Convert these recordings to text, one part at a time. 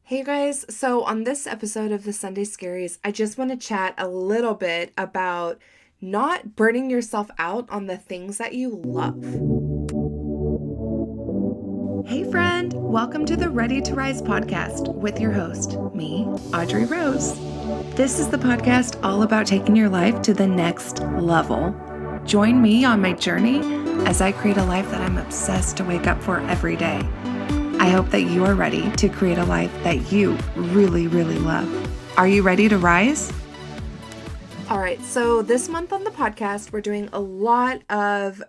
Hey guys, so on this episode of the Sunday Scaries, I just want to chat a little bit about not burning yourself out on the things that you love. Hey friend, welcome to the Ready to Rise podcast with your host, me, Audrey Rose. This is the podcast all about taking your life to the next level. Join me on my journey as I create a life that I'm obsessed to wake up for every day. I hope that you are ready to create a life that you really, really love. Are you ready to rise? All right, so this month on the podcast, we're doing a lot of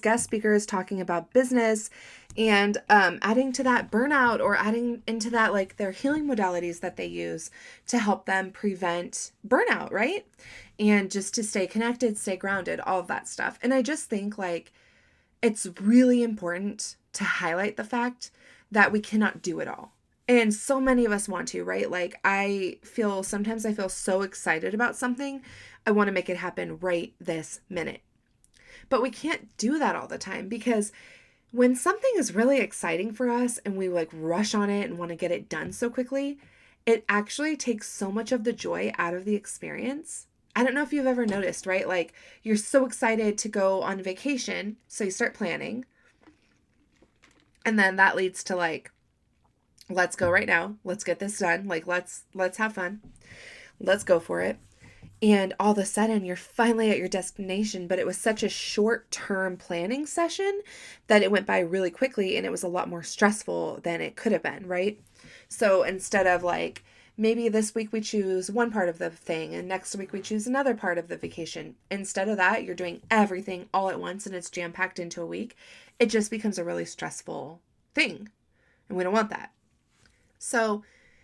guest speakers talking about business and adding to that burnout or adding into that like their healing modalities that they use to help them prevent burnout, right? And just to stay connected, stay grounded, all of that stuff. And I just think like it's really important to highlight the fact that we cannot do it all. And so many of us want to, right? Like sometimes I feel so excited about something. I want to make it happen right this minute. But we can't do that all the time because when something is really exciting for us and we like rush on it and want to get it done so quickly, it actually takes so much of the joy out of the experience. I don't know if you've ever noticed, right? Like you're so excited to go on vacation, so you start planning. And then that leads to like, let's go right now. Let's get this done. Like let's have fun. Let's go for it. And all of a sudden you're finally at your destination, but it was such a short-term planning session that it went by really quickly and it was a lot more stressful than it could have been, right? So instead of like maybe this week we choose one part of the thing and next week we choose another part of the vacation. Instead of that, you're doing everything all at once and it's jam-packed into a week. It just becomes a really stressful thing. And we don't want that. So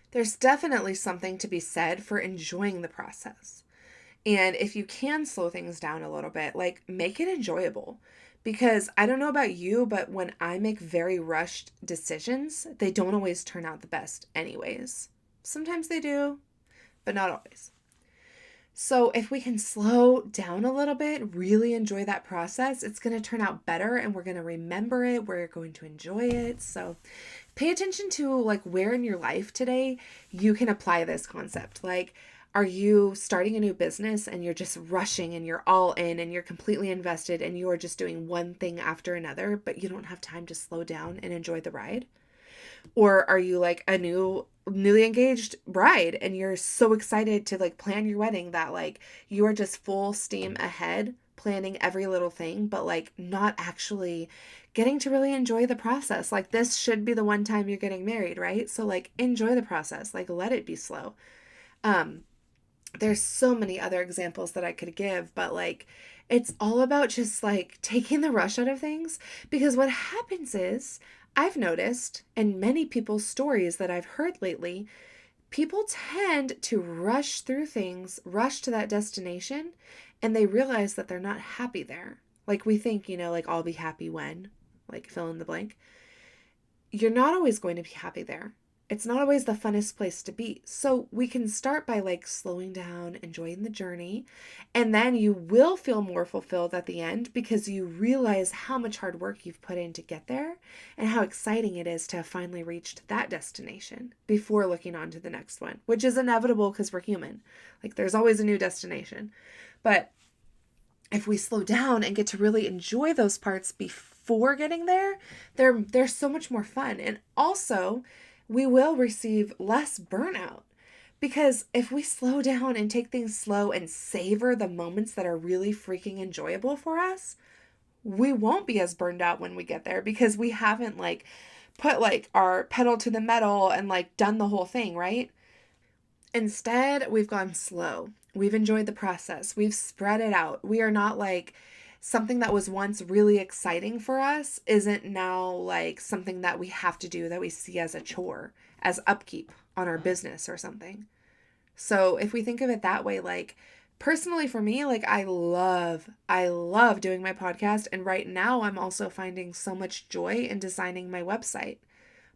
there's definitely something to be said for enjoying the process. And if you can slow things down a little bit, like make it enjoyable. Because I don't know about you, but when I make very rushed decisions, they don't always turn out the best anyways. Sometimes they do, but not always. So if we can slow down a little bit, really enjoy that process, it's going to turn out better and we're going to remember it. We're going to enjoy it. So pay attention to like where in your life today you can apply this concept. Like, are you starting a new business and you're just rushing and you're all in and you're completely invested and you are just doing one thing after another, but you don't have time to slow down and enjoy the ride? Or are you like a newly engaged bride and you're so excited to like plan your wedding that like you are just full steam ahead planning every little thing, but like not actually getting to really enjoy the process? Like this should be the one time you're getting married, right? So like enjoy the process, like let it be slow. There's so many other examples that I could give, but like it's all about just like taking the rush out of things, because what happens is I've noticed in many people's stories that I've heard lately, people tend to rush through things, rush to that destination, and they realize that they're not happy there. Like we think, like I'll be happy when, like fill in the blank. You're not always going to be happy there. It's not always the funnest place to be. So we can start by like slowing down, enjoying the journey, and then you will feel more fulfilled at the end because you realize how much hard work you've put in to get there and how exciting it is to have finally reached that destination before looking on to the next one, which is inevitable because we're human. Like there's always a new destination. But if we slow down and get to really enjoy those parts before getting there, they're so much more fun. And also, we will receive less burnout, because if we slow down and take things slow and savor the moments that are really freaking enjoyable for us, we won't be as burned out when we get there because we haven't like put like our pedal to the metal and like done the whole thing, right? Instead, we've gone slow. We've enjoyed the process. We've spread it out. We are not like something that was once really exciting for us isn't now like something that we have to do, that we see as a chore, as upkeep on our business or something. So if we think of it that way, like personally for me, like I love doing my podcast. And right now I'm also finding so much joy in designing my website.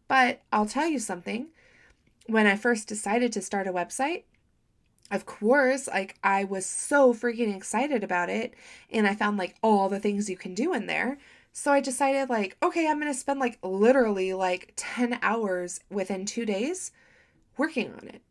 But I'll tell you something. When I first decided to start a website, of course, like I was so freaking excited about it and I found like all the things you can do in there. So I decided like, okay, I'm going to spend like literally like 10 hours within 2 days working on it.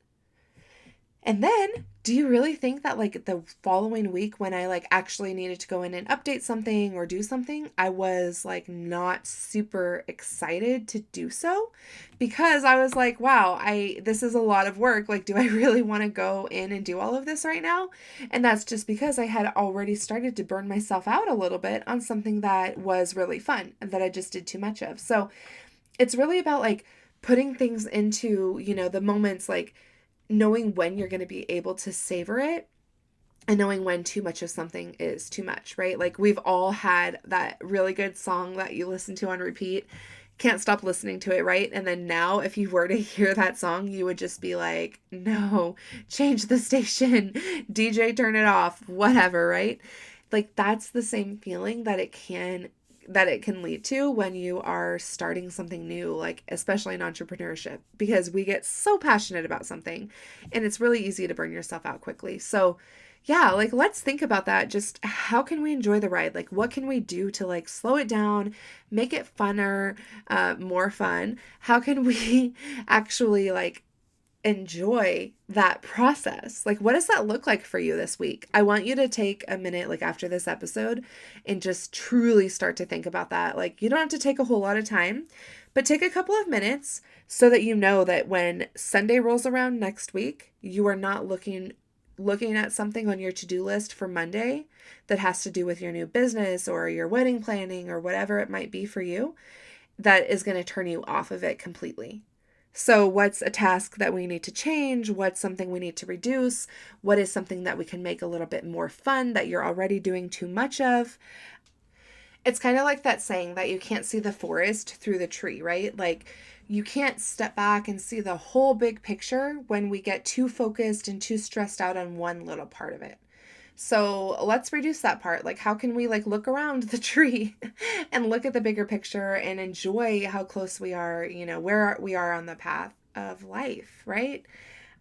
And then, do you really think that like the following week when I like actually needed to go in and update something or do something, I was like not super excited to do so, because I was like, wow, this is a lot of work. Like, do I really want to go in and do all of this right now? And that's just because I had already started to burn myself out a little bit on something that was really fun and that I just did too much of. So it's really about like putting things into, the moments, like knowing when you're going to be able to savor it and knowing when too much of something is too much, right? Like we've all had that really good song that you listen to on repeat, can't stop listening to it, right? And then now if you were to hear that song, you would just be like, no, change the station, DJ, turn it off, whatever, right? Like that's the same feeling that it can lead to when you are starting something new, like especially in entrepreneurship, because we get so passionate about something and it's really easy to burn yourself out quickly. So yeah, like let's think about that. Just how can we enjoy the ride? Like what can we do to like slow it down, make it funner, more fun? How can we actually like enjoy that process? Like, what does that look like for you this week? I want you to take a minute, like after this episode, and just truly start to think about that. Like, you don't have to take a whole lot of time, but take a couple of minutes so that you know that when Sunday rolls around next week, you are not looking at something on your to-do list for Monday that has to do with your new business or your wedding planning or whatever it might be for you that is going to turn you off of it completely. So what's a task that we need to change? What's something we need to reduce? What is something that we can make a little bit more fun that you're already doing too much of? It's kind of like that saying that you can't see the forest through the tree, right? Like you can't step back and see the whole big picture when we get too focused and too stressed out on one little part of it. So let's reduce that part. Like, how can we like look around the tree and look at the bigger picture and enjoy how close we are, where we are on the path of life, right?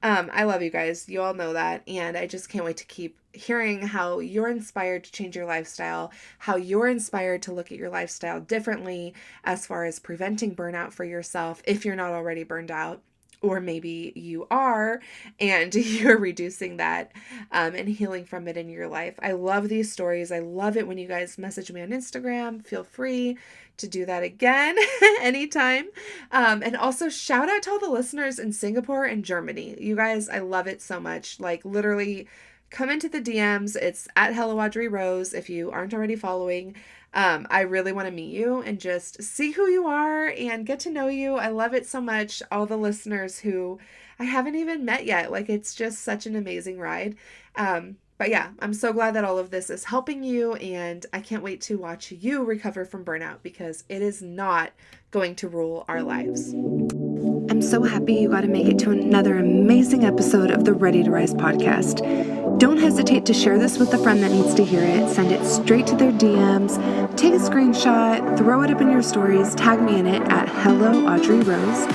I love you guys. You all know that. And I just can't wait to keep hearing how you're inspired to change your lifestyle, how you're inspired to look at your lifestyle differently as far as preventing burnout for yourself if you're not already burned out. Or maybe you are and you're reducing that and healing from it in your life. I love these stories. I love it when you guys message me on Instagram. Feel free to do that again anytime. And also shout out to all the listeners in Singapore and Germany. You guys, I love it so much. Like literally come into the DMs. It's at Hello Audrey Rose if you aren't already following. I really want to meet you and just see who you are and get to know you. I love it so much. All the listeners who I haven't even met yet. Like it's just such an amazing ride. But yeah, I'm so glad that all of this is helping you, and I can't wait to watch you recover from burnout because it is not going to rule our lives. I'm so happy you got to make it to another amazing episode of the Ready to Rise podcast. Don't hesitate to share this with a friend that needs to hear it. Send it straight to their DMs, take a screenshot, throw it up in your stories, tag me in it at Hello Audrey Rose.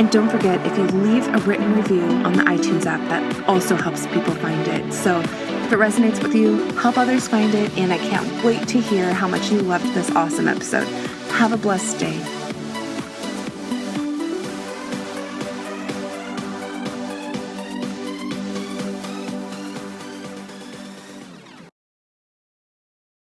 And don't forget, if you leave a written review on the iTunes app, that also helps people find it. So if it resonates with you, help others find it. And I can't wait to hear how much you loved this awesome episode. Have a blessed day.